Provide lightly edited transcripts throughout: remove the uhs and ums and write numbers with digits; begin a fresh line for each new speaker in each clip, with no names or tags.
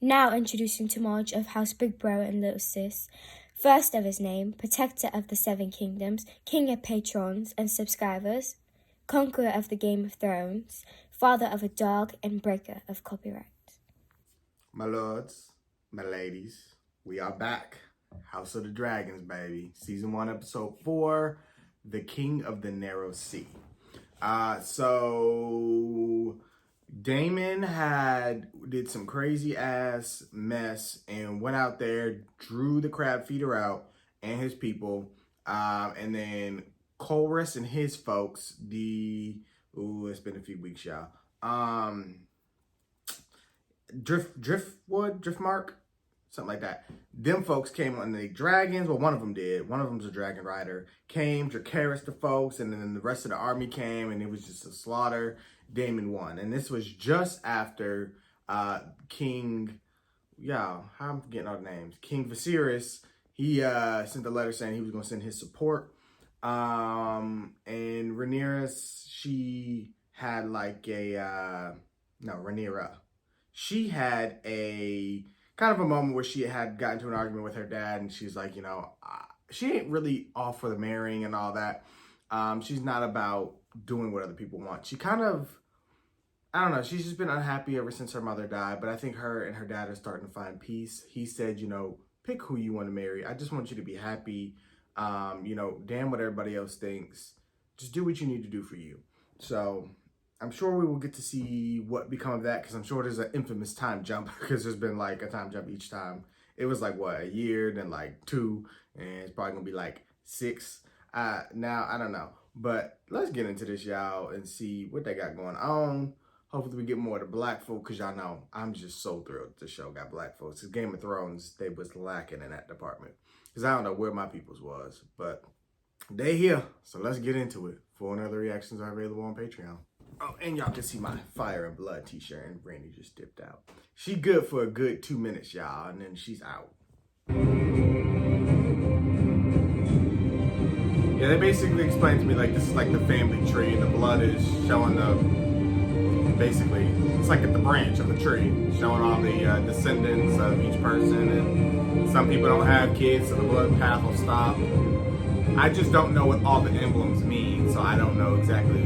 Now introducing to Marge of House Big Bro and Little Sis, first of his name, protector of the Seven Kingdoms, king of patrons and subscribers, conqueror of the Game of Thrones, father of a dog, and breaker of copyright.
My lords, my ladies, we are back. House of the Dragons, baby. Season 1, episode 4, The King of the Narrow Sea. So Daemon did some crazy ass mess and went out there, drew the crab feeder out and his people, and then Corlys and his folks, it's been a few weeks, y'all. Driftmark, something like that. Them folks came on the dragons. Well, one of them did. One of them's a dragon rider. Came, Dracarys the folks, and then the rest of the army came, and it was just a slaughter. Daemon won. And this was just after King, how I'm forgetting all the names. King Viserys, he sent a letter saying he was going to send his support. And Rhaenyra, she had like Rhaenyra. She had a kind of a moment where she had gotten into an argument with her dad, and she's like, she ain't really all for the marrying and all that. She's not about doing what other people want. She kind of, I don't know, she's just been unhappy ever since her mother died, but I think her and her dad are starting to find peace. He said, pick who you want to marry. I just want you to be happy. Damn what everybody else thinks. Just do what you need to do for you. So I'm sure we will get to see what become of that, because I'm sure there's an infamous time jump, because there's been like a time jump each time. It was like, a year, then like 2, and it's probably going to be like 6. Now, I don't know. But let's get into this, y'all, and see what they got going on. Hopefully we get more of the black folk, because y'all know I'm just so thrilled the show got black folks. Because Game of Thrones, they was lacking in that department. Because I don't know where my people's was, but they here. So let's get into it. Full and other reactions are available on Patreon. Oh, and y'all can see my Fire and Blood t-shirt, and Brandy just dipped out. She good for a good 2 minutes, y'all, and then she's out. Yeah, they basically explained to me, like, this is like the family tree, and the blood is showing basically, it's like at the branch of the tree, showing all the descendants of each person, and some people don't have kids, so the blood path will stop. I just don't know what all the emblems mean, so I don't know exactly.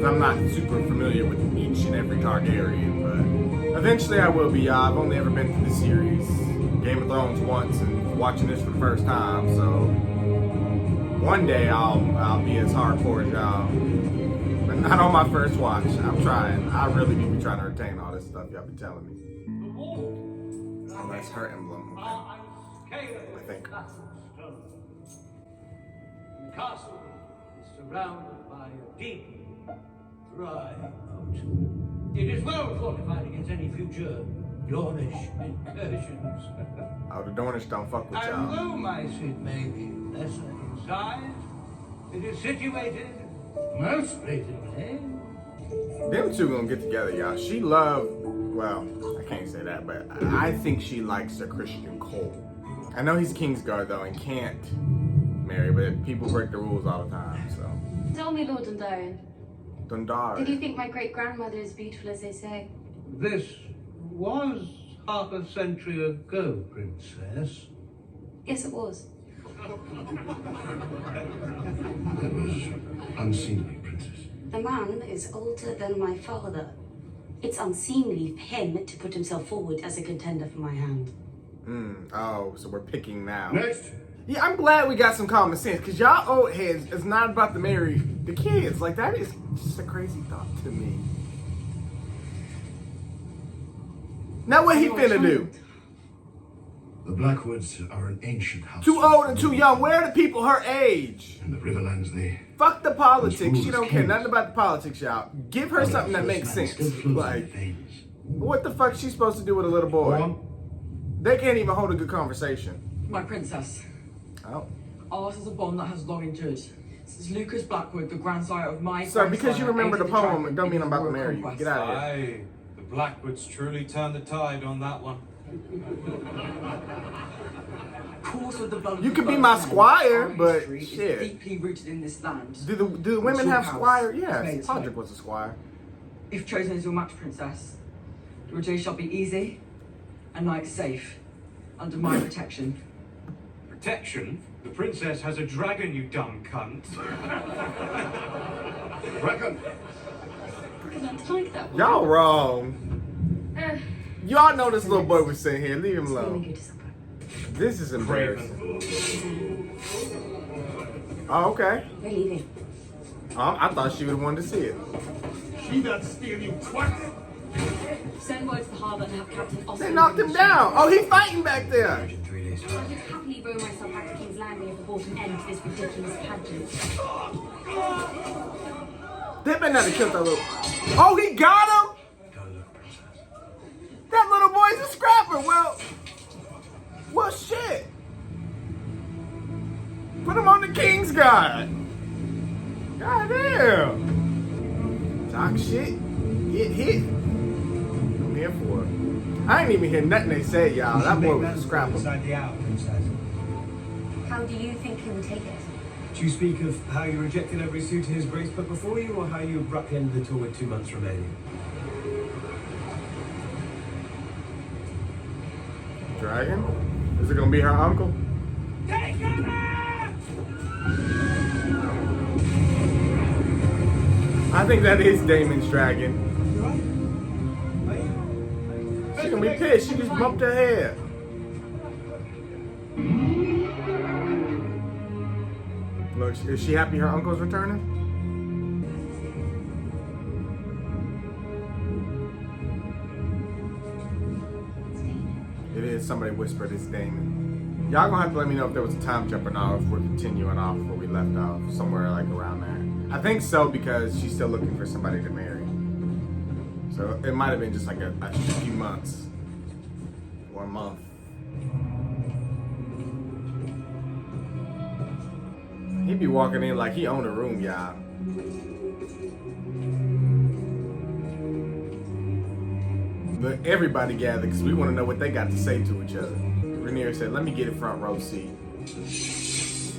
I'm not super familiar with each and every Targaryen, but eventually I will be, y'all. I've only ever been through the series, Game of Thrones once, and watching this for the first time, so one day I'll be as hardcore as y'all, but not on my first watch. I'm trying. I really need to be trying to retain all this stuff y'all be telling me. Oh, that's her emblem. Okay. I think.
The castle is surrounded by a deep, dry moat. It is well fortified against any future Dornish incursions.
Oh, the Dornish don't fuck with y'all.
And though my seat may be lesser in size, it is situated most blatantly.
Them two gonna get together, y'all. She I can't say that, but I think she likes a Christian Cole. I know he's Kingsguard though and can't marry, but people break the rules all the time, so.
Tell me, Lord Dondarrion.
Dondarrion.
Did you think my great-grandmother is beautiful as they say?
This was half a century ago, Princess.
Yes, it was.
That was unseemly, Princess.
The man is older than my father. It's unseemly for him to put himself forward as a contender for my hand.
Oh, so we're picking now.
Next.
Yeah, I'm glad we got some common sense, because y'all old heads is not about to marry the kids. Like, that is just a crazy thought to me. Now what he finna do?
The Blackwoods are an ancient house.
Too old and too young. Where are the people her age?
In the Riverlands, they...
Fuck the politics. She don't care nothing about the politics, y'all. Give her something that makes sense. Like, what the fuck she supposed to do with a little boy? They can't even hold a good conversation.
My princess.
Oh.
Ours is a bond that has long endured. Since Lucas Blackwood, the grandsire of my
Sir, because you remember the
aided
poem,
dragon
it don't mean I'm about to
in
marry you.
conquest.
Get out of here.
Aye, the Blackwoods truly turned the tide on that one.
Course with the blood of
You
the
could be
first
my
men,
squire,
our
but
history is
shit.
deeply rooted in this land.
Do the women
Your
have
house
squire?
is
Yes,
made
Podrick was a squire.
If chosen as your match, princess, your day shall be easy and Night's safe. Under my protection.
Protection? The princess has a dragon, you dumb cunt.
Dragon!
I don't like that one.
Y'all wrong. Y'all know this little boy was sitting here. Leave him
Let me
alone.
go to supper.
This is embarrassing. Oh, okay.
We're leaving.
I thought she would have wanted to see it.
She that steal you twat!
Send word to the harbour and have Captain Austin.
They knocked him down. Oh, he's fighting back there.
In 3 days'
I'll
time.
just happily row myself back to King's Landing if the brought an end to this ridiculous pageant.
They better not have killed that little. Oh, he got him.
Don't look, princess.
That little boy's a scrapper. Well, shit. Put him on the King's Guard. Goddamn. Talk shit. Get hit. I'm here for it. I ain't even hear nothing they said, y'all. That boy was a scrapper.
Inside the hour, princess.
How do you think he would take it?
Do you speak of how you rejected every suitor his grace put before you, or how you abruptly ended the tour with 2 months remaining?
Dragon? Is it gonna be her uncle? I think that is Damon's dragon.
You right? Are you?
She gonna be pissed. She just bumped her head. Look, is she happy her uncle's returning? It is. Somebody whispered it's Damon. Y'all gonna have to let me know if there was a time jump or not, or if we're continuing off where we left off, somewhere like around there. I think so because she's still looking for somebody to marry. So it might have been just like a few months or a month. He'd be walking in like he owned a room, y'all. But everybody gathered because we want to know what they got to say to each other. Rhaenyra said, "Let me get a front row seat." She's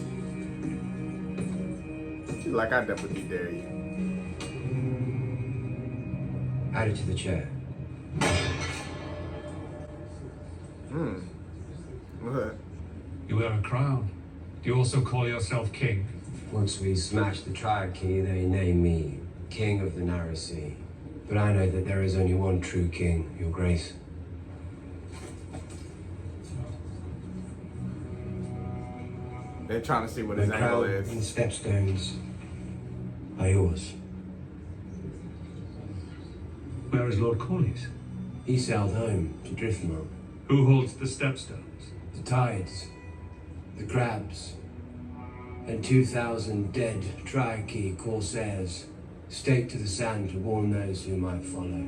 like, "I definitely dare you."
Add it to the chair.
What?
You wear a crown. Do you also call yourself king?
Once we smash the Triarchy, they name me King of the Narrow Sea. But I know that there is only one true king, Your Grace.
They're trying to see what
The
his angle
crown and
is.
stepstones are yours.
Where is Lord Corlys?
He sailed home to Driftmark.
Who holds the stepstones?
The tides, the crabs, and 2,000 dead Triarchy corsairs staked to the sand to warn those who might follow.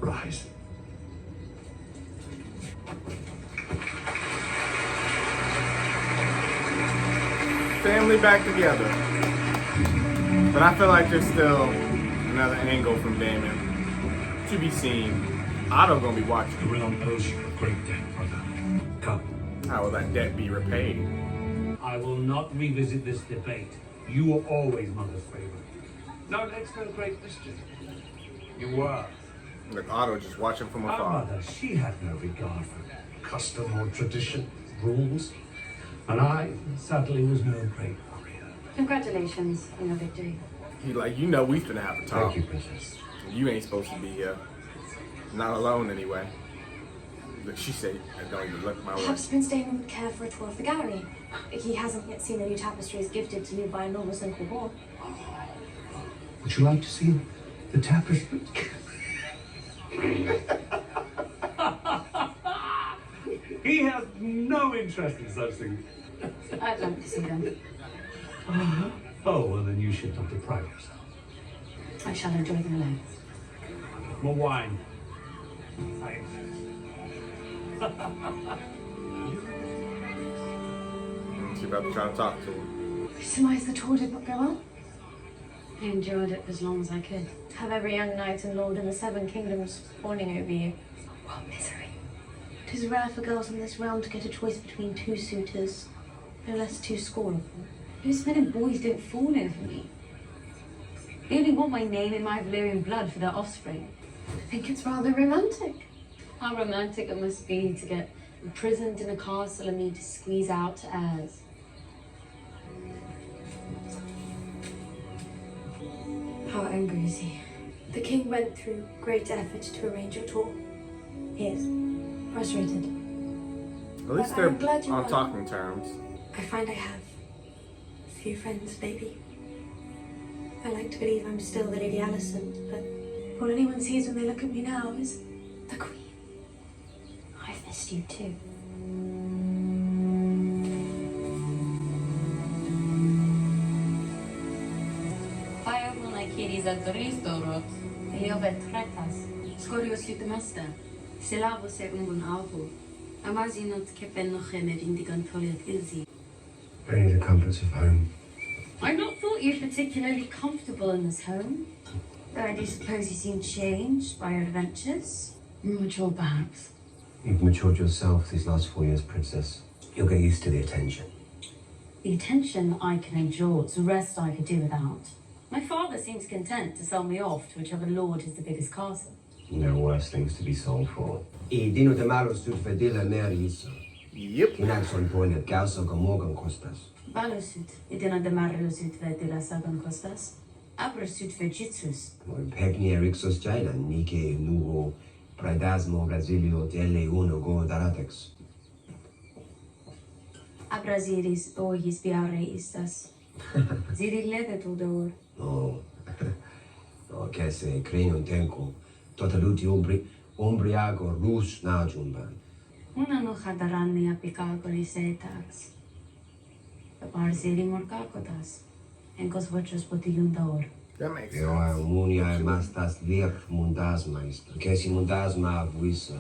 Rise.
Family back together. But I feel like there's still another angle from Daemon to be seen. Otto gonna be watching.
Irilon owes you a great debt, brother. Come.
How will that debt be repaid?
I will not revisit this debate. You were always mother's favorite.
No, let's no great mischief. You were.
Look, Otto just watching from
Our
afar.
mother, she had no regard for custom or tradition, rules. And I, sadly, was no great warrior.
Congratulations on your victory.
He like, you know we finna have a talk.
Thank you, Princess.
You ain't supposed to be here. Not alone anyway. Look, she said, don't even look my way.
Perhaps Prince Daemon would care for a tour of the gallery. He hasn't yet seen the new tapestries gifted to me by enormous Uncle Bob.
Would you like to see the tapestry? He has no interest in such things.
I'd like to see them.
Oh, well, then you should not deprive yourself.
I shall enjoy them alone.
More wine. Thanks.
She about to try to talk to him.
I surmise the tour did not go well.
I endured it as long as I could.
Have every young knight and lord in the 7 kingdoms fawning over you.
What misery. To It is rare for girls in this realm to get a choice between two suitors, no less two scornful.
Most men and boys don't fawn over me. They only want my name and my Valyrian blood for their offspring.
I think it's rather romantic.
How romantic it must be to get imprisoned in a castle and me to squeeze out heirs.
How angry is he? The king went through great effort to arrange your tour. He is frustrated.
At least
But
they're
I'm glad you
on
are.
talking terms.
I find I have a few friends, maybe. I like to believe I'm still the Lady Alicent, but all anyone sees when they look at me now is the Queen.
I've missed you too. Fajruna kiriza dristorot, Eliovet tretas,
Skorios lyttemester, Silavo se umbun alvo, Amazinot kepenochem evindigan toliat ilzi.
Only the comforts of home.
I've not thought you particularly comfortable in this home. Though I do suppose you seem changed by your adventures. Mature, perhaps.
You've matured yourself these last 4 years, Princess. You'll get used to the attention.
The attention I can endure, it's the rest I could do without. My father seems content to sell me off to whichever lord has the biggest castle.
There are worse things to be sold for. I dinu te malo stud fedile meris.
Yep.
Kinaxon poinet gauso gomogan costas.
Balosut, idena de mariosut vedila sagan costas, Abrasut vegitsus.
Pegni erixos jailan nike nuho praedasmo Brasilio tele uno go daratex.
Abrasiris ois biare istas. Ziri ledet udor.
No. No, che se creno tenco. Totaluti umbriago rus najumban.
Una no hadaranni apicagoli setax. Barziri morcacotas. Encos voces potilundor.
That makes
Eo
sense.
munia mastas vir mundasma ist. Che si mundasma avisa.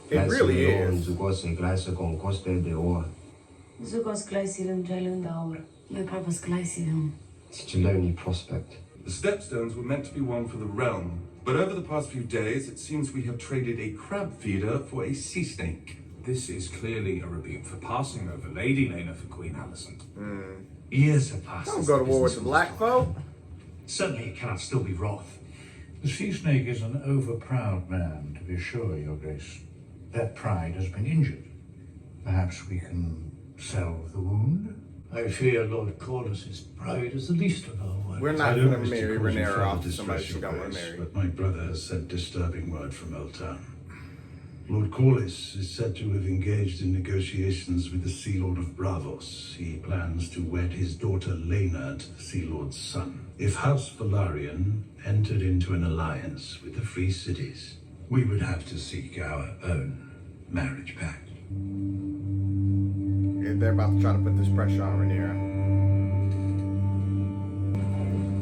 It really is.
Zugose glaise con coste de or.
Zugos glaicilum gelundor. Me purpose glaicilum.
Such a lonely prospect.
The stepstones were meant to be one for the realm, but over the past few days, it seems we have traded a crab feeder for a sea snake.
This is clearly a rebuke for passing over Lady Lena for Queen Alicent.
Years have passed.
Don't
since
go to war with
business
the
was
black
started.
folk.
Certainly it cannot still be Roth.
The sea snake is an overproud man, to be sure, Your Grace. That pride has been injured. Perhaps we can salve the wound?
I fear Lord Corliss's pride is the least of our worries.
We're
I
not
don't
going to
wish to
marry
cause you
Rhaenyra
further
off to somebody
distress,
she
Your
don't want to
Grace,
marry.
but my brother has sent disturbing word from Eltan. Lord Corlys is said to have engaged in negotiations with the Sea Lord of Bravos. He plans to wed his daughter Lena to the Sea Lord's son. If House Velaryon entered into an alliance with the Free Cities, we would have to seek our own marriage pact.
Yeah, they're about to try to put this pressure on Rhaenyra.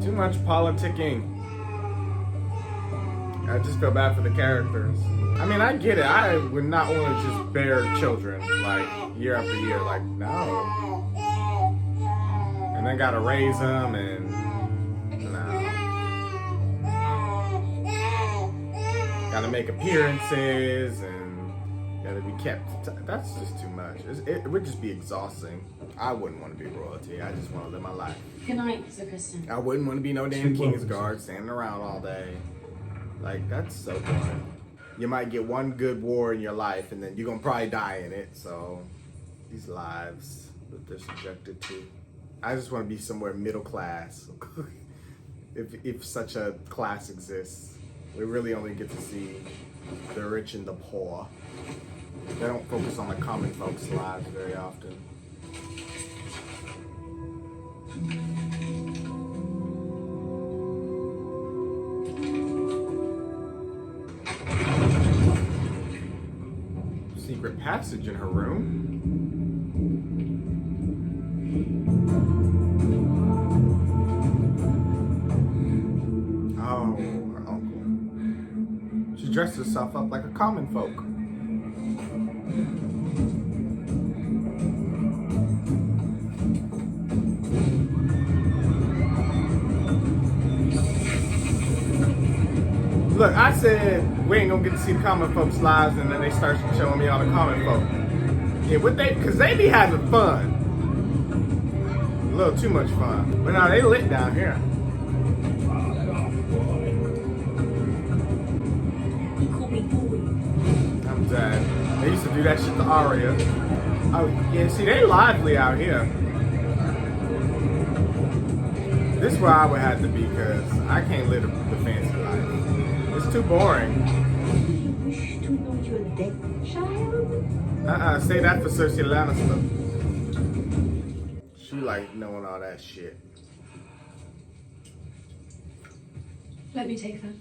Too much politicking. I just feel bad for the characters. I mean, I get it. I would not want to just bear children, like, year after year. Like, no. And then gotta raise them, and no. Gotta make appearances, and gotta be kept. That's just too much. It would just be exhausting. I wouldn't want to be royalty. I just want to live my life.
Good night, Sir Kristen.
I wouldn't want to be no damn Kingsguard standing around all day. Like, that's so boring. You might get one good war in your life, and then you're gonna probably die in it. So, these lives that they're subjected to. I just want to be somewhere middle class. if such a class exists. We really only get to see the rich and the poor. They don't focus on the common folks' lives very often. Secret passage in her room. Oh, her uncle. She dressed herself up like a common folk. Look, I said we ain't gonna get to see the common folks' lives, and then they start showing me all the common folk. Yeah, because they be having fun. A little too much fun. But now they lit down here.
He called me boy.
I'm dead. They used to do that shit to Arya. Oh, yeah, see, they lively out here. This is where I would have to be, because I can't live the fancy life. It's too boring.
You wish to know your dead child?
Say that for Cersei Lannister. She like knowing all that shit.
Let me take that.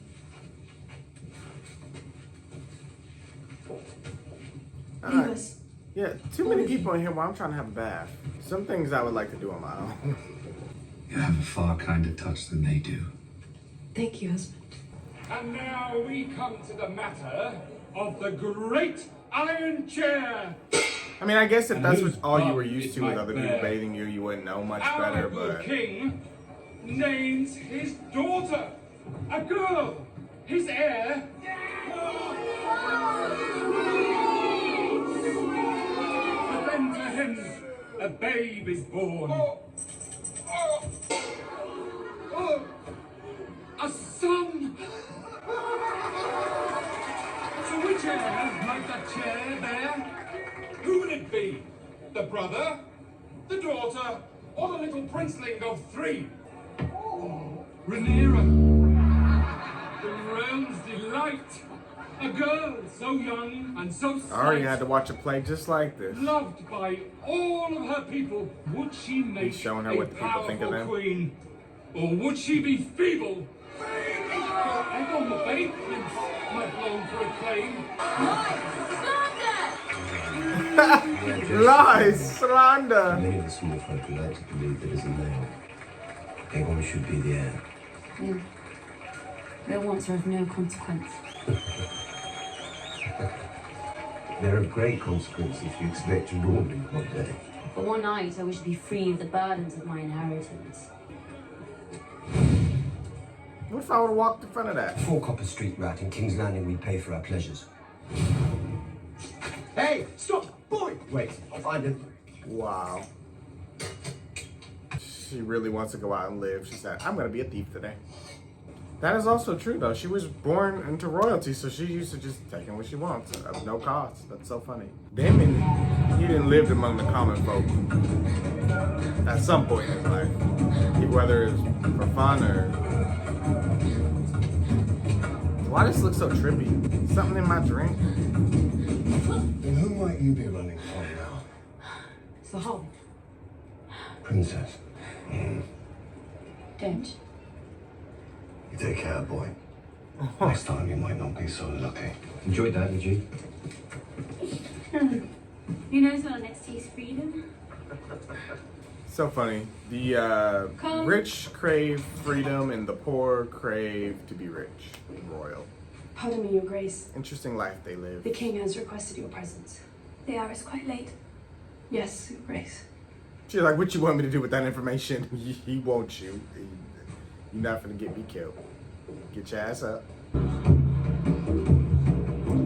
Leave us.
Yeah, too many people in here while I'm trying to have a bath. Some things I would like to do on my own.
You have a far kinder touch than they do.
Thank you, husband.
And now we come to the matter of the Great Iron Chair.
I mean, I guess if that's what all you
bum
were used
is
to with
my
other people
bear?
bathing you, you wouldn't know much
Our
better,
good
but...
king names his daughter, a girl, his heir. And then to him, a babe is born. A son! So which heir might that chair bear? Who will it be? The brother, the daughter, or the little princeling of 3? Rhaenyra, the realm's delight. A girl so young and so
I already
slight,
had to watch a play just like this.
loved by all of her people. Would she make
He's showing her
a
what the people think of
powerful
them.
queen, or would she be feeble? Egon the babe prince might long for acclaim.
Lies, slander.
Many of the small folk would like to believe that as a male, Aegon should be the heir.
Yeah. Their wants are of no consequence.
They're of great consequence if you expect to rule them one day.
For one night, I wish to be free of the burdens of my inheritance.
What if I would have walked in front of that?
4 Copper Street rat in King's Landing we pay for our pleasures. Hey, stop! Boy! Wait, I'll find him.
Wow. She really wants to go out and live. She said, I'm going to be a thief today. That is also true, though. She was born into royalty, so she's used to just taking what she wants at no cost. That's so funny. Daemon, he didn't live among the common folk at some point in his life. Whether it's for fun or... Why does this look so trippy? Something in my drink?
And who might you be running from now?
It's the whole.
Princess.
Don't.
You take care, boy. Next time you might not be so lucky.
Enjoyed that, did you?
Who knows what our next taste freedom?
So funny. The rich crave freedom and the poor crave to be rich. Royal.
Pardon me, Your Grace.
Interesting life they live.
The king has requested your presence. The hour is quite late. Yes, Your Grace.
She's like, what you want me to do with that information? He won't you. You're not gonna get me killed. Get your ass up.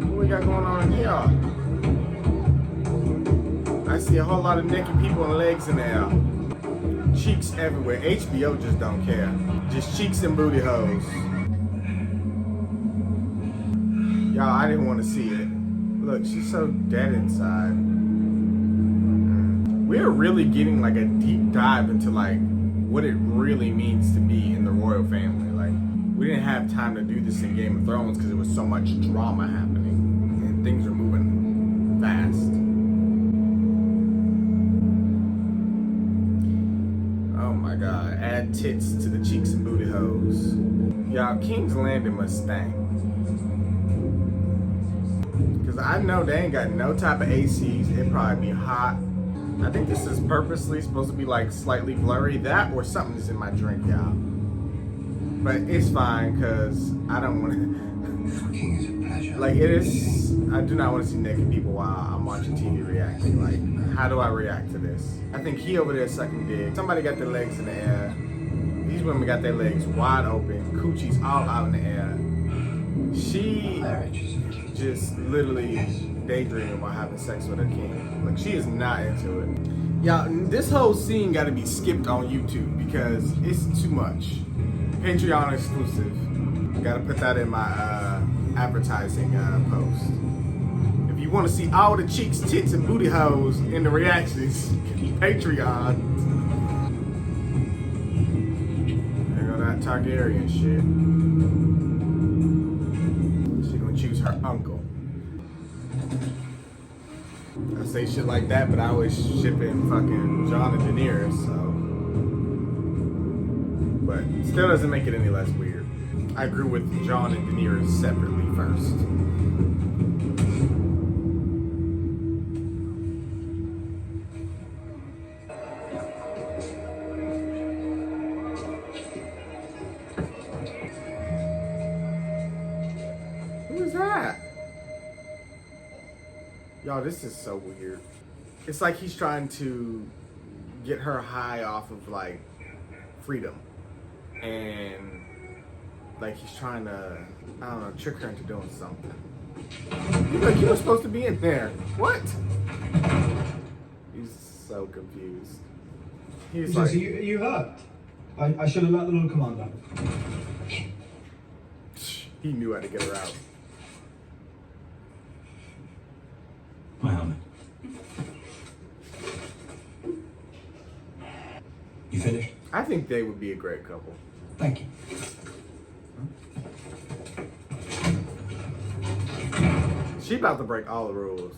What we got going on in here? I see a whole lot of naked people and legs in there. Cheeks everywhere. HBO just don't care. Just cheeks and booty holes. Y'all, I didn't want to see it. Look, she's so dead inside. We're really getting like a deep dive into like what it really means to be in the royal family. Like, we didn't have time to do this in Game of Thrones because there was so much drama happening and things are moving fast. Oh my God, add tits to the cheeks and booty holes. Y'all, King's Landing must stink. Because I know they ain't got no type of ACs. It'd probably be hot. I think this is purposely supposed to be like slightly blurry. That or something's in my drink, y'all. But it's fine because I don't want to.
Fucking is a pleasure.
Like, it is. I do not want to see naked people while I'm watching TV reacting. Like, how do I react to this? I think he over there sucking dick. Somebody got their legs in the air. These women got their legs wide open. Coochie's all out in the air. She just literally daydreaming about having sex with her king. Like, she is not into it. Yeah, this whole scene got to be skipped on YouTube because it's too much. Patreon exclusive. Got to put that in my advertising post. If you want to see all the cheeks, tits, and booty holes in the reactions, Patreon. There go that Targaryen shit. She gonna choose her uncle. I say shit like that, but I was shipping fucking Jon and Daenerys, so. But still doesn't make it any less weird. I grew with Jon and Daenerys separately first. Who is that? Y'all, this is so weird. It's like he's trying to get her high off of, like, freedom. And, like, he's trying to, I don't know, trick her into doing something. Like, you were supposed to be in there. What? He's so confused. He's like,
you hurt? I should have let the Lord Commander.
He knew how to get her out.
My helmet. You finished?
I think they would be a great couple.
Thank you.
She about to break all the rules.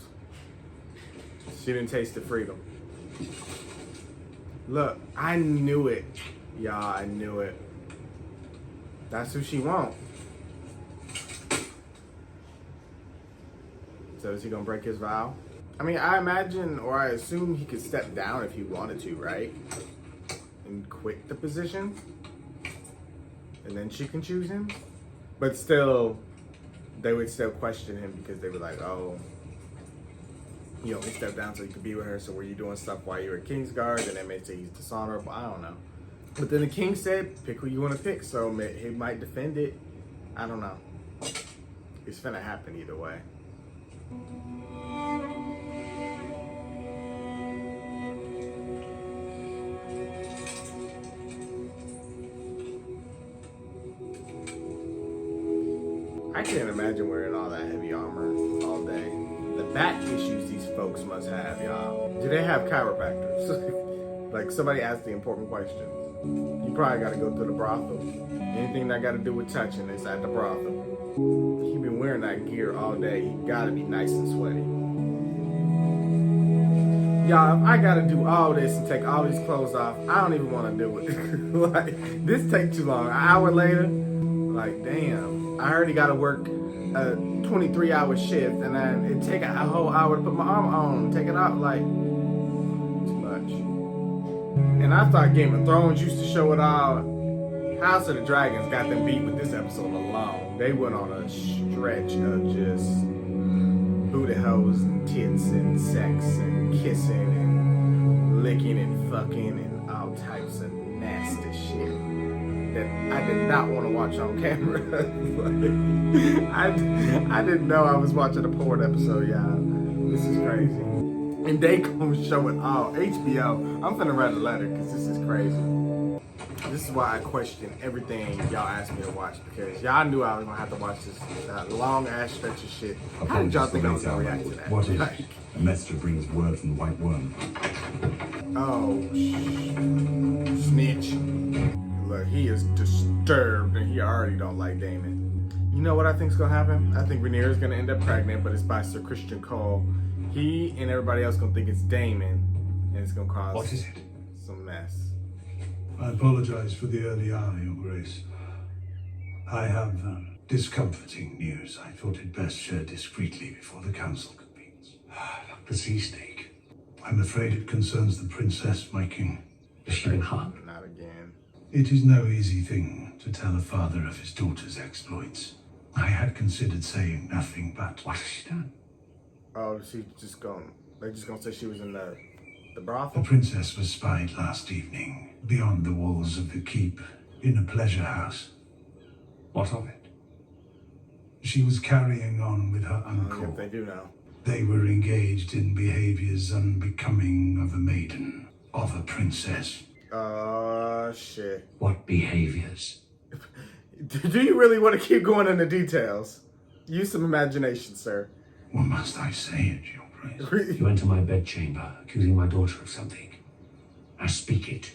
She didn't taste the freedom. Look, I knew it. Y'all, I knew it. That's who she wants. So is he gonna break his vow? I mean, I imagine, or I assume he could step down if he wanted to, right? And quit the position? And then she can choose him? But still, they would still question him because they were like, oh, you know, he stepped down so you could be with her, so were you doing stuff while you were at Kingsguard? And they may say he's dishonorable, I don't know. But then the king said, pick who you want to pick, so he might defend it. I don't know. It's finna happen either way. I can't imagine wearing all that heavy armor all day. The back issues these folks must have, y'all. Do they have chiropractors? Like, somebody asked the important question. You probably got to go through the brothel. Anything that got to do with touching is at the brothel. He been wearing that gear all day. He got to be nice and sweaty. Y'all, if I got to do all this and take all these clothes off, I don't even want to do it. Like, this takes too long. An hour later, like, damn. I already got to work a 23-hour shift, and then it take a whole hour to put my armor on, take it out, like, too much. And I thought Game of Thrones used to show it all. House of the Dragons got them beat with this episode alone. They went on a stretch of just booty holes and tits and sex and kissing and licking and fucking and all types of nasty shit that I did not want to watch on camera. I didn't know I was watching a porn episode, y'all. This is crazy. And they gonna show it all. HBO, I'm finna write a letter because this is crazy. This is why I question everything y'all asked me to watch, because y'all knew I was gonna have to watch this long ass stretch of shit. How did y'all think I was gonna react to that?
What if a messenger brings word from the White Worm?
Oh, snitch. Look, he is disturbed and he already don't like Daemon. You know what I think's gonna happen? I think Rhaenyra is gonna end up pregnant, but it's by Sir Christian Cole. He and everybody else gonna think it's Daemon, and it's gonna cause some mess.
I apologize for the early hour, Your Grace. I have discomforting news. I thought it best shared discreetly before the council convenes.
The sea snake.
I'm afraid it concerns the princess, my king.
Has she been harmed?
Not again.
It is no easy thing to tell a father of his daughter's exploits. I had considered saying nothing, but...
What has she done?
Oh, they're just gonna say she was in the brothel?
The princess was spied last evening, beyond the walls of the keep, in a pleasure house.
What of it?
She was carrying on with her uncle.
They do now.
They were engaged in behaviors unbecoming of a maiden, of a princess.
Shit.
What behaviors?
Do you really want to keep going into details? Use some imagination, sir.
What must I say, Your Grace?
You enter my bedchamber, accusing my daughter of something. Now speak it.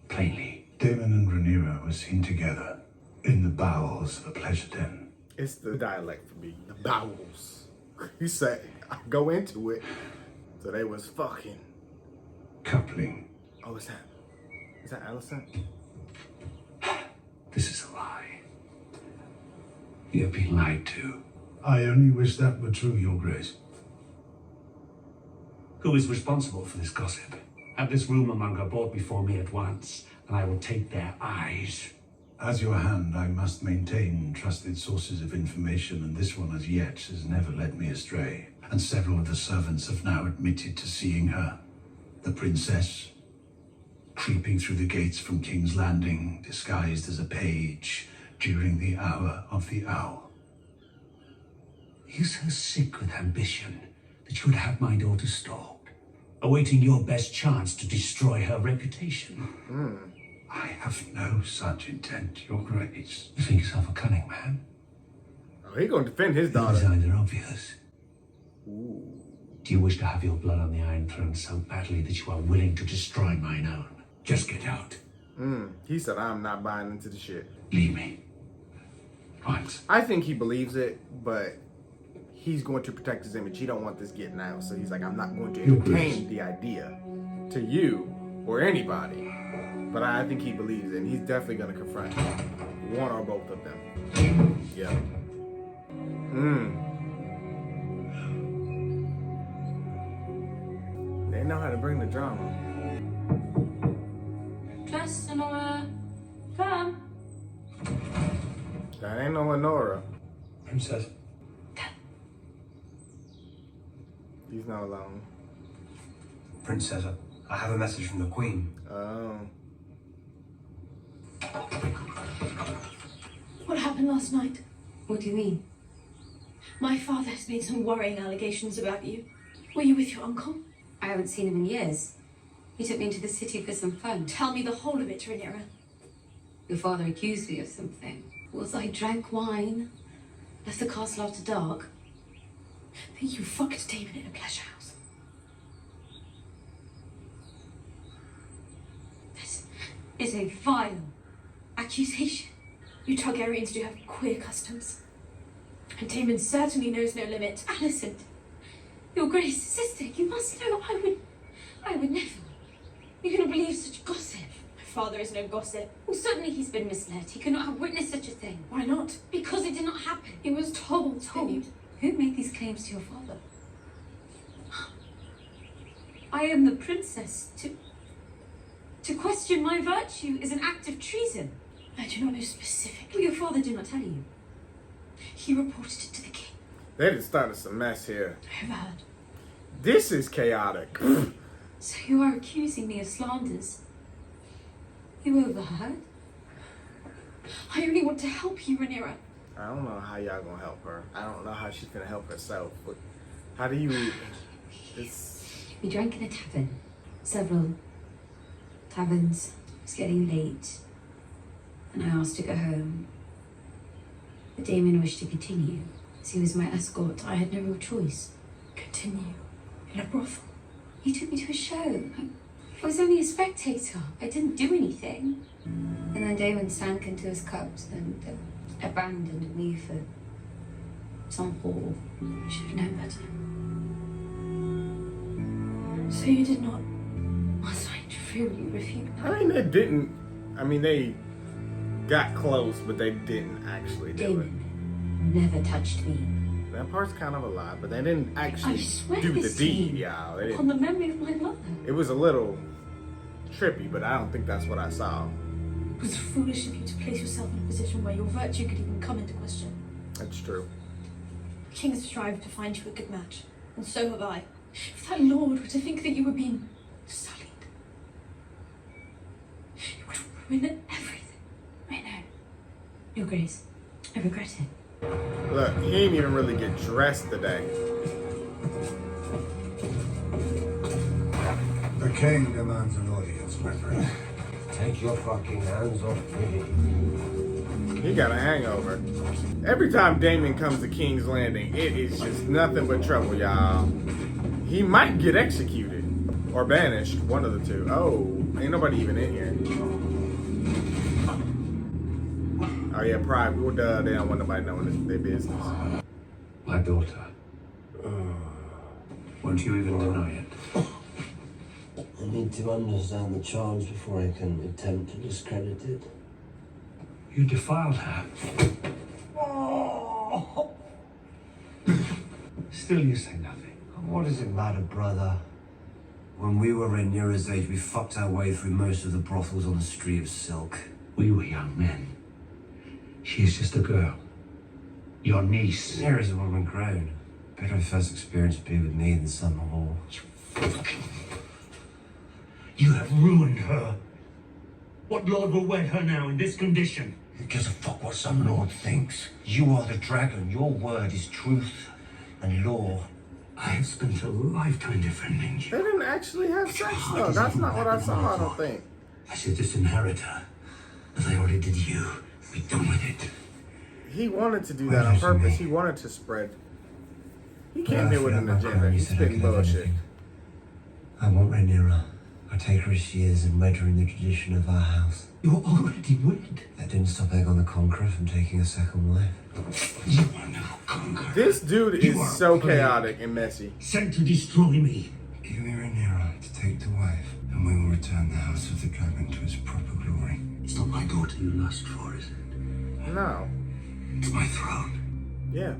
Plainly.
Damon and Rhaenyra were seen together in the bowels of a pleasure den.
It's the dialect for me. The bowels. You say, I go into it. So they was fucking.
Coupling.
Oh, is that Alicent?
This is a lie. You have been lied to.
I only wish that were true, Your Grace.
Who is responsible for this gossip? Have this rumor-monger brought before me at once, and I will take their eyes.
As your hand, I must maintain trusted sources of information, and this one as yet has never led me astray. And several of the servants have now admitted to seeing her. The princess, creeping through the gates from King's Landing, disguised as a page during the hour of the owl.
Are you so sick with ambition that you would have my daughter stalked, awaiting your best chance to destroy her reputation?
I have no such intent, Your Grace.
You think yourself a cunning man?
Oh, he gonna defend his
Your
daughter.
designs are obvious.
Ooh.
Do you wish to have your blood on the Iron Throne so badly that you are willing to destroy mine own? Just get out.
He said, I'm not buying into the shit.
Leave me. Once.
I think he believes it, but he's going to protect his image. He don't want this getting out. So he's like, I'm not going to entertain the idea to you or anybody. But I think he believes it, and he's definitely going to confront one or both of them. Yeah. They know how to bring the drama.
Dress, Sonora. Come.
That ain't no Lenora.
Princess.
He's not alone.
Princess, I have a message from the Queen.
Oh.
What happened last night?
What do you mean?
My father has made some worrying allegations about you. Were you with your uncle?
I haven't seen him in years. He took me into the city for some fun.
Tell me the whole of it, Rhaenyra.
Your father accused me of something.
Was I drank wine, left the castle after dark? Then you fucked David in a pleasure house.
This is a vile accusation.
You Targaryens do have queer customs. And Daemon certainly knows no limit.
Alicent, Your Grace, sister, you must know I would never. You cannot believe such gossip.
My father is no gossip.
Well, certainly he's been misled. He cannot have witnessed such a thing.
Why not?
Because it did not happen.
It was told.
Told? Who made these claims to your father? I am the princess. To question my virtue is an act of treason.
I do not know specifically.
Well, your father did not tell you.
He reported it to the king.
They just started some mess here.
I overheard.
This is chaotic.
So you are accusing me of slanders? You overheard?
I only want to help you, Rhaenyra.
I don't know how y'all gonna help her. I don't know how she's gonna help herself. But how do you?
We drank in a tavern. Several taverns. It was getting late, and I asked to go home. But Damon wished to continue. As he was my escort, I had no real choice.
Continue in a brothel.
He took me to a show. I was only a spectator. I didn't do anything. And then Damon sank into his cups and abandoned me for some whore. I should have known better.
So you did not. Was I truly refute?
I mean, they didn't. I mean, they got close, but they didn't actually do
Damon never touched me.
it. That part's kind of a lie, but they didn't actually
I swear
do the
this to you,
deed, y'all. They
on
didn't.
the memory of my mother.
It was a little trippy, but I don't think that's what I saw.
It was foolish of you to place yourself in a position where your virtue could even come into question.
That's true.
The king has strived to find you a good match, and so have I. If that lord were to think that you were being sullied, it would ruin everything.
I know. Your Grace, I regret it.
Look, he didn't even really get dressed today.
The king demands an audience, my friend.
Take your fucking hands off me.
He got a hangover. Every time Damon comes to King's Landing, it is just nothing but trouble, y'all. He might get executed or banished, one of the two. Oh, ain't nobody even in here. Oh yeah, pride. Well, duh, they don't want nobody knowing their business.
My daughter. Won't you even deny it?
I need to understand the charge before I can attempt to discredit it.
You defiled her. Still you say nothing.
What does it matter, brother? When we were Rhaenyra's age, we fucked our way through most of the brothels on the Street of Silk.
We were young men. She is just a girl. Your niece.
Rhaenyra's a woman grown. Better her first experience would be with me than Summer Hall.
You have ruined her. What lord will wed her now in this condition?
Who gives a fuck what some lord thinks? You are the dragon. Your word is truth and law.
I have spent a lifetime defending you.
They didn't actually have sex though. That's not what I saw, I don't think.
I should disinherit her, but I already did you. Be done with it.
He wanted to do that on purpose. He wanted to spread. He came here with an agenda. He's spitting bullshit.
I want Rhaenyra. I take her as she is and wed her in the tradition of our house.
You're already wed.
That didn't stop Aegon the Conqueror from taking a second wife.
You are now conquered.
This dude is so chaotic and messy.
Sent to destroy me.
Give me Rhaenyra to take to wife, and we will return the House of the Dragon to its proper glory.
It's not my daughter you lust for, is it?
No.
It's my throne.
Yeah.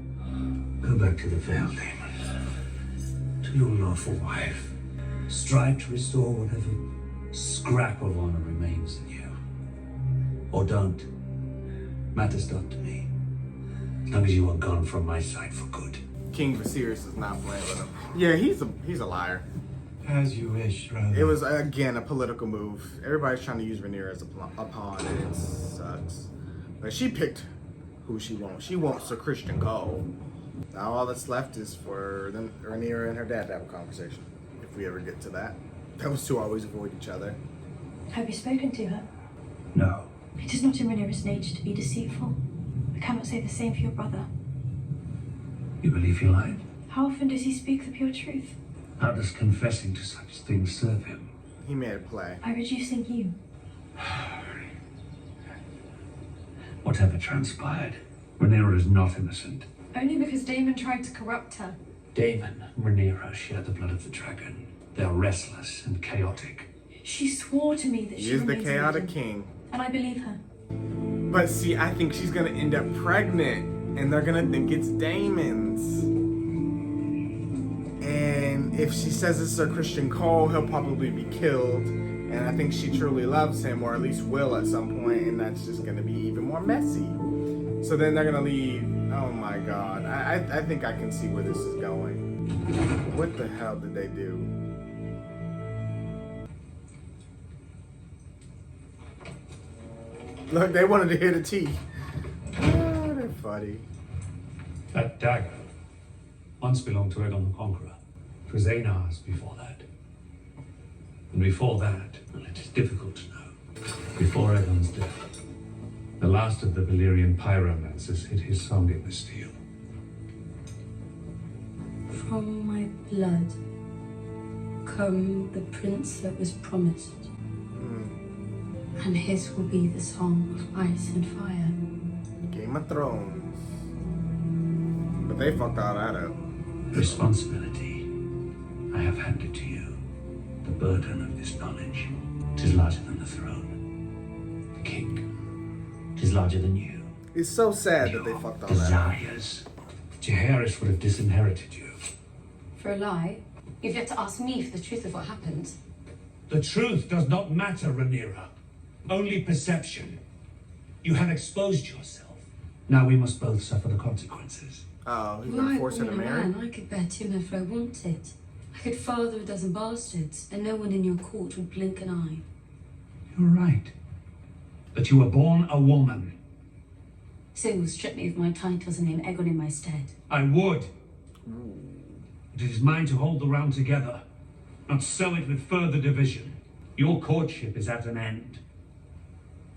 Go back to the Vale, Damon. To your lawful wife. Strive to restore whatever scrap of honor remains in you. Or don't. Matters not to me. As long as you are gone from my sight for good.
King Viserys is not playing with him. Yeah, he's a liar.
As you wish, brother.
It was again a political move. Everybody's trying to use Rhaenyra as a pawn, and it sucks. But she picked who she wants. She wants Sir Christian Cole. Now all that's left is for them, Rhaenyra and her dad to have a conversation. If we ever get to that. Those two always avoid each other.
Have you spoken to her?
No.
It is not in Rhaenyra's nature to be deceitful. I cannot say the same for your brother.
You believe he lied?
How often does he speak the pure truth?
How does confessing to such things serve him?
He made a play.
By reducing you.
Whatever transpired, Rhaenyra is not innocent.
Only because Daemon tried to corrupt her.
Daemon and Rhaenyra share the blood of the dragon. They are restless and chaotic.
She swore to me that
He
she
is the
remains a
chaotic
virgin,
king.
and I believe her.
But see, I think she's gonna end up pregnant, and they're gonna think it's Daemon's. And if she says it's Sir Christian Cole, he'll probably be killed. And I think she truly loves him, or at least will at some point, and that's just gonna be even more messy. So then they're gonna leave. Oh my god. I think I can see where this is going. What the hell did they do? Look, they wanted to hear the tea. Oh, they're funny.
That dagger once belonged to Aegon the Conqueror. It was Aenar's before that. And before that, well, it is difficult to know. Before Aegon's death, the last of the Valyrian pyromancers hid his song in the steel.
From my blood come the prince that was promised. And his will be the song of ice and fire.
Game of Thrones. But they fucked all that up.
Responsibility I have handed to you. The burden of this knowledge. 'Tis larger than the throne. The king. 'Tis larger than you.
It's so sad that they fucked all that up.
Desires. Jaehaerys would have disinherited you.
For a lie? You've yet to ask me for the truth of what happened.
The truth does not matter, Rhaenyra. Only perception. You have exposed yourself. Now we must both suffer the consequences.
Oh, he's
Were
gonna
I
force her to
born a
marry?
man, I could bear two men if I wanted. I could father a dozen bastards, and no one in your court would blink an eye.
You're right. But you were born a woman.
So you'll strip me of my titles and name Aegon in my stead.
I would. But it is mine to hold the realm together, not sow it with further division. Your courtship is at an end.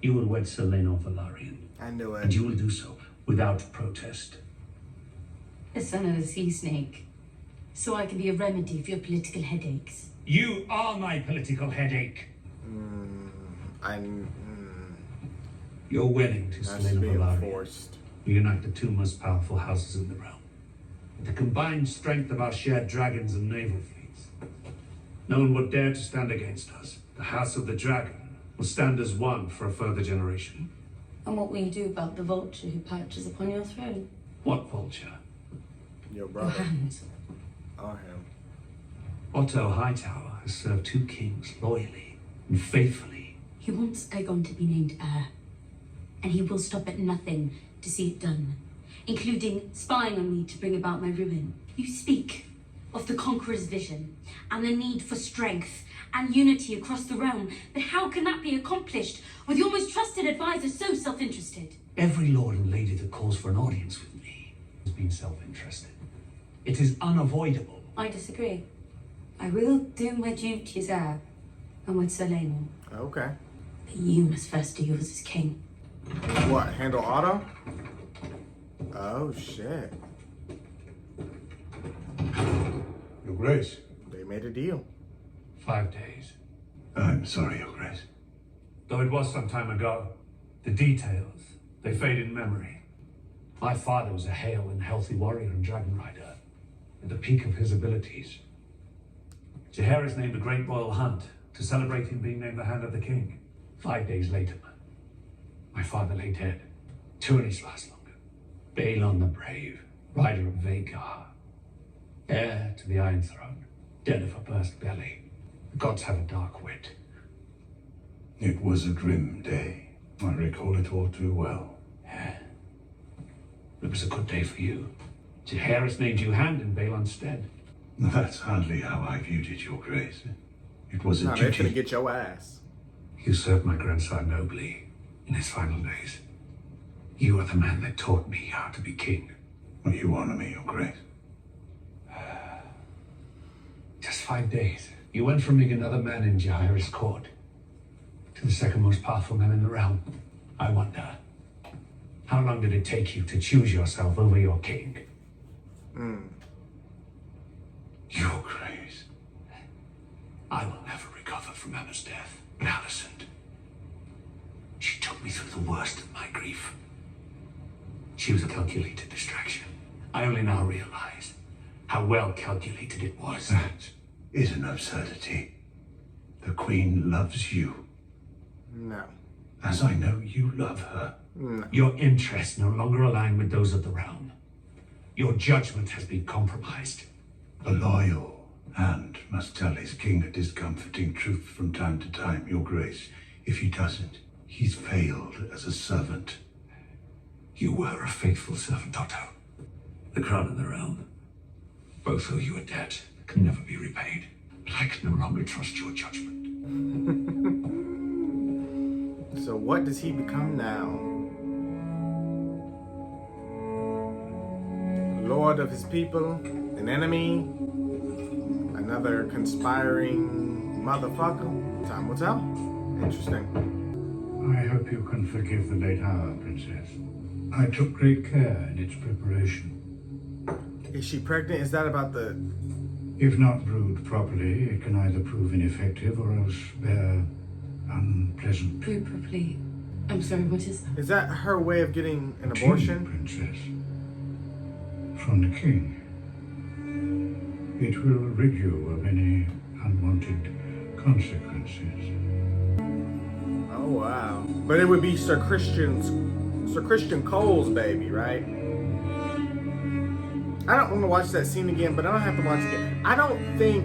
You will wed Selena Velaryon.
I knew it.
And you will do so without protest.
The son of a sea snake. So I can be a remedy for your political headaches.
You are my political headache. You're wedding to
That's
Selena
being
Velaryon.
forced.
We unite the two most powerful houses in the realm. With the combined strength of our shared dragons and naval fleets, no one would dare to stand against us. The House of the Dragon will stand as one for a further generation.
And what will you do about the vulture who perches upon your throne?
What vulture?
Your
Your
brother.
hand.
Oh, him.
Otto Hightower has served two kings loyally and faithfully.
He wants Aegon to be named heir. And he will stop at nothing to see it done, including spying on me to bring about my ruin. You speak of the Conqueror's vision and the need for strength and unity across the realm, but how can that be accomplished with your most trusted advisor so self-interested?
Every lord and lady that calls for an audience with me has been self-interested. It is unavoidable.
I disagree. I will do my duty as heir and with Selena.
Okay.
But you must first do yours as king.
What? Handle Otto? Oh, shit.
Your Grace.
They made a deal.
5 days.
I'm sorry, Your Grace.
Though it was some time ago, the details, they fade in memory. My father was a hale and healthy warrior and dragon rider, at the peak of his abilities. Jaehaerys named a great royal hunt to celebrate him being named the Hand of the King. 5 days later, my father lay dead. Tyrannys last longer. Balon the Brave, rider of Vhagar, heir to the Iron Throne, dead of a burst belly. The gods have a dark wit.
It was a grim day. I recall it all too well.
It was a good day for you. Jaehaerys named you Hand in Balon's stead.
That's hardly how I viewed it, Your Grace. It was a
Nah, they're gonna
duty.
get your ass.
You served my grandson nobly in his final days. You are the man that taught me how to be king.
Well, you honor me, Your Grace.
Just 5 days. You went from being another man in Jaehaerys' court to the second most powerful man in the realm. I wonder, how long did it take you to choose yourself over your king?
Your Grace.
I will never recover from Emma's death. But Alicent, she took me through the worst of my grief. She was a calculated distraction. I only now realize how well calculated it was.
That is an absurdity. The Queen loves you,
No.
as I know you love her.
No.
Your interests no longer align with those of the realm. Your judgment has been compromised.
A loyal Hand must tell his king a discomforting truth from time to time, Your Grace. If he doesn't, he's failed as a servant.
You were a faithful servant, Otto. The crown and the realm, both owe you a debt that can never be repaid. But I can no longer trust your judgment.
So what does he become now? Lord of his people, an enemy, another conspiring motherfucker. Time will tell. Interesting.
I hope you can forgive the late hour, Princess. I took great care in its preparation.
Is she pregnant? Is that about the...
If not brewed properly, it can either prove ineffective or else bear unpleasant.
Brew properly. I'm sorry, what is that?
Is that her way of getting an
Tea,
abortion?
Princess. From the king. It will rid you of any unwanted consequences.
Oh wow. But it would be Sir Christian Cole's baby, right? I don't want to watch that scene again, but I don't have to watch it again. I don't think...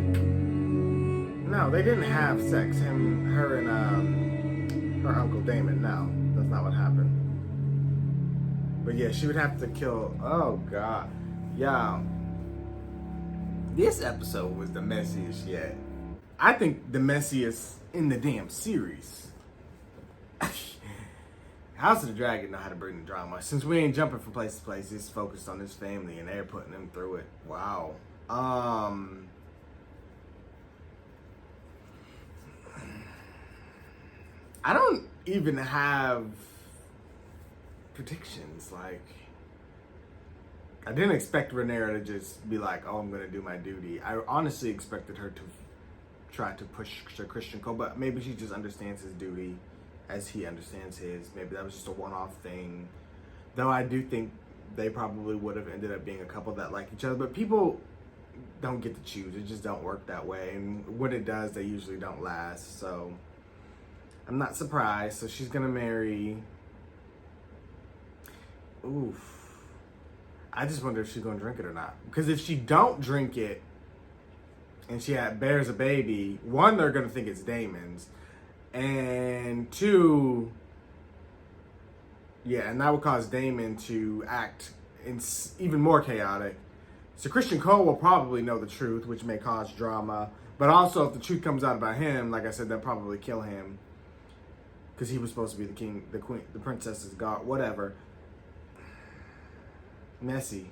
No, they didn't have sex. Her and her Uncle Damon. No, that's not what happened. But yeah, she would have to kill... Oh god. Y'all. This episode was the messiest yet. I think the messiest in the damn series. House of the Dragon know how to bring the drama. Since we ain't jumping from place to place, it's focused on his family and they're putting him through it. Wow. I don't even have predictions. Like, I didn't expect Rhaenyra to just be like, oh, I'm going to do my duty. I honestly expected her to try to push Sir Christian Cole, but maybe she just understands his duty as he understands his. Maybe that was just a one-off thing. Though I do think they probably would have ended up being a couple that like each other, but people don't get to choose. It just don't work that way. And when it does, they usually don't last. So I'm not surprised. So she's going to marry... Oof. I just wonder if she's going to drink it or not. Because if she don't drink it and she bears a baby, one, they're going to think it's Daemon's. And two, yeah, and that would cause Daemon to act even more chaotic. So Christian Cole will probably know the truth, which may cause drama. But also, if the truth comes out about him, like I said, they'll probably kill him. Because he was supposed to be the king, the queen, the princess's god, whatever. Messy.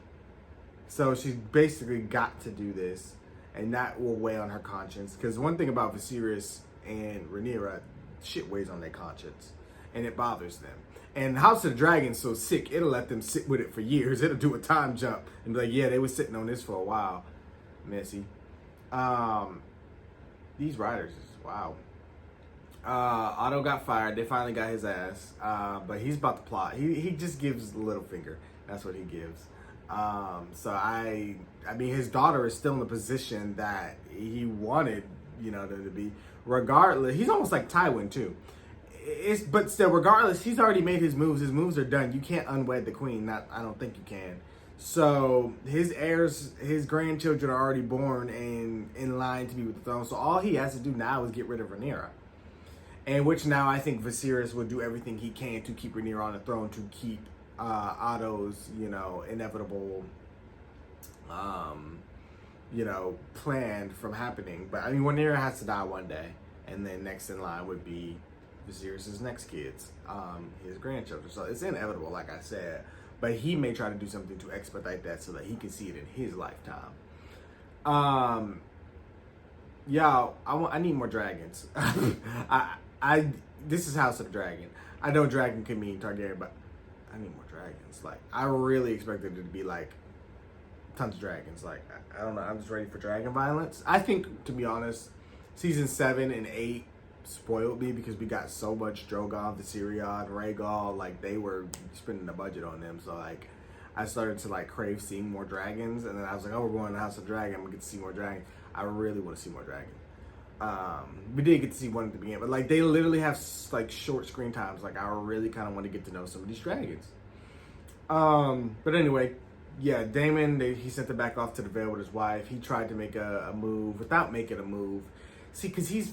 So she's basically got to do this. And that will weigh on her conscience. Because one thing about Viserys and Rhaenyra, shit weighs on their conscience. And it bothers them. And House of the Dragon's so sick, it'll let them sit with it for years. It'll do a time jump and be like, yeah, they were sitting on this for a while. Messy. These writers, wow. Otto got fired. They finally got his ass. But he's about to plot. He just gives a little finger. That's what he gives. So I mean, his daughter is still in the position that he wanted, you know, to be. Regardless, he's almost like Tywin too. But still, regardless, he's already made his moves. His moves are done. You can't unwed the queen. I don't think you can. So his heirs, his grandchildren are already born and in line to be with the throne. So all he has to do now is get rid of Rhaenyra. And which now I think Viserys will do everything he can to keep Rhaenyra on the throne, to keep Otto's, you know, inevitable, you know, plan from happening. But I mean, Rhaenyra has to die one day, and then next in line would be Viserys' next kids, his grandchildren. So it's inevitable, like I said. But he may try to do something to expedite that so that he can see it in his lifetime. Y'all, I need more dragons. This is House of the Dragon. I know dragon can mean Targaryen, but I need more dragons. Like, I really expected it to be like tons of dragons. Like, I don't know. I'm just ready for dragon violence. I think, to be honest, season 7 and 8 spoiled me because we got so much Drogon, Viserion, Rhaegal. Like, they were spending the budget on them. So, like, I started to, like, crave seeing more dragons. And then I was like, oh, we're going to House of Dragon. I'm going to get to see more dragons. I really want to see more dragons. We did get to see one at the beginning. But, like, they literally have, like, short screen times. Like, I really kind of want to get to know some of these dragons. But anyway, yeah, Daemon, he sent it back off to the Vale with his wife. He tried to make a move without making a move. See, because he's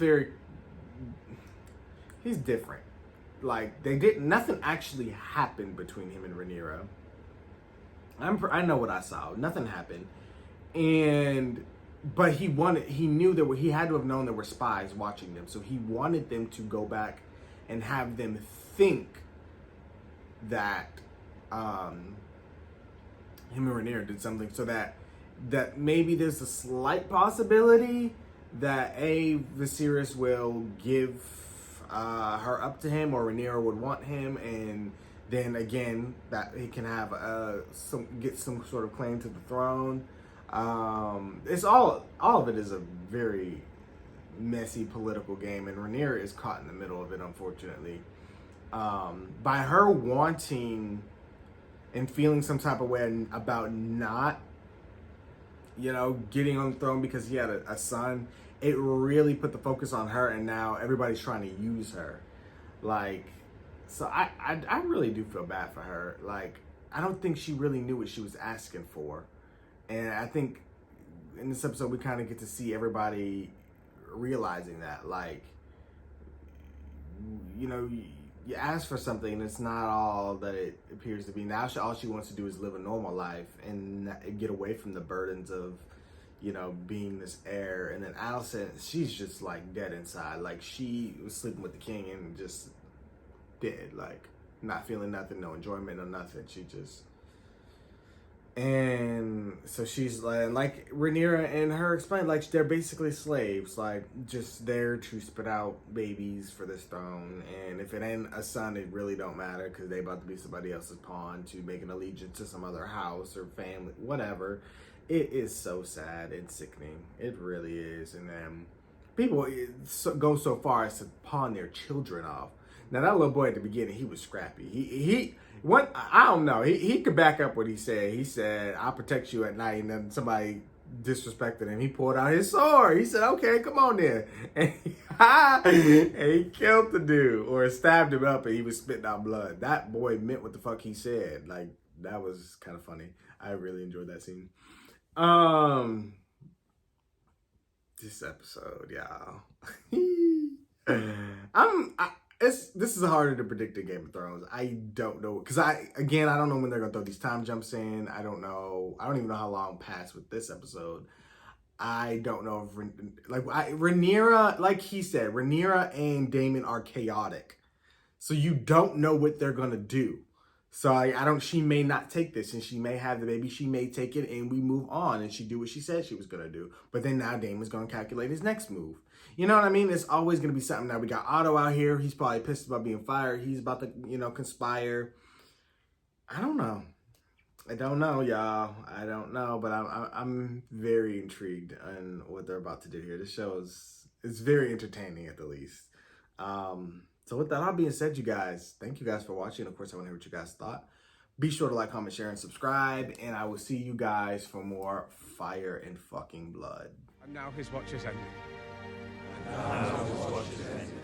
different. Like, nothing actually happened between him and Rhaenyra. I know what I saw. Nothing happened. But he knew he had to have known there were spies watching them. So he wanted them to go back and have them think that him and Rhaenyra did something, so that maybe there's a slight possibility that Viserys will give her up to him, or Rhaenyra would want him, and then again that he can have get some sort of claim to the throne. It's all of it is a very messy political game, and Rhaenyra is caught in the middle of it, unfortunately. By her wanting and feeling some type of way about not, you know, getting on the throne because he had a son, it really put the focus on her, and now everybody's trying to use her. Like, so I really do feel bad for her. Like, I don't think she really knew what she was asking for. And I think in this episode, we kind of get to see everybody realizing that, like, you know, you ask for something and it's not all that it appears to be. Now all she wants to do is live a normal life and get away from the burdens of, you know, being this heir. And then Alicent, she's just like dead inside. Like, she was sleeping with the king and just dead. Like, not feeling nothing, no enjoyment, no nothing. She just... And so she's like Rhaenyra and her explained, like, they're basically slaves, like, just there to spit out babies for this throne. And if it ain't a son, it really don't matter, because they about to be somebody else's pawn to make an allegiance to some other house or family, whatever. It is so sad and sickening. It really is. And then people go so far as to pawn their children off. Now, that little boy at the beginning, he was scrappy. I don't know. He could back up what he said. He said, "I'll protect you at night," and then somebody disrespected him. He pulled out his sword. He said, "Okay, come on then." And he killed the dude, or stabbed him up, and he was spitting out blood. That boy meant what the fuck he said. Like, that was kind of funny. I really enjoyed that scene. This episode, y'all. This is harder to predict than Game of Thrones. I don't know, because I don't know when they're gonna throw these time jumps in. I don't know. I don't even know how long passed with this episode. I don't know if Rhaenyra, like he said, Rhaenyra and Daemon are chaotic, so you don't know what they're gonna do. So I don't. She may not take this, and she may have the baby. She may take it, and we move on, and she do what she said she was gonna do. But then now Daemon's gonna calculate his next move. You know what I mean? It's always gonna be something. Now we got Otto out here. He's probably pissed about being fired. He's about to, conspire. I don't know. I don't know, y'all. I don't know, but I'm very intrigued on what they're about to do here. This show it's very entertaining at the least. So with that all being said, you guys, thank you guys for watching. Of course, I want to hear what you guys thought. Be sure to like, comment, share, and subscribe. And I will see you guys for more Fire and Fucking Blood.
And now his watch is ended.
And now his watch is ended.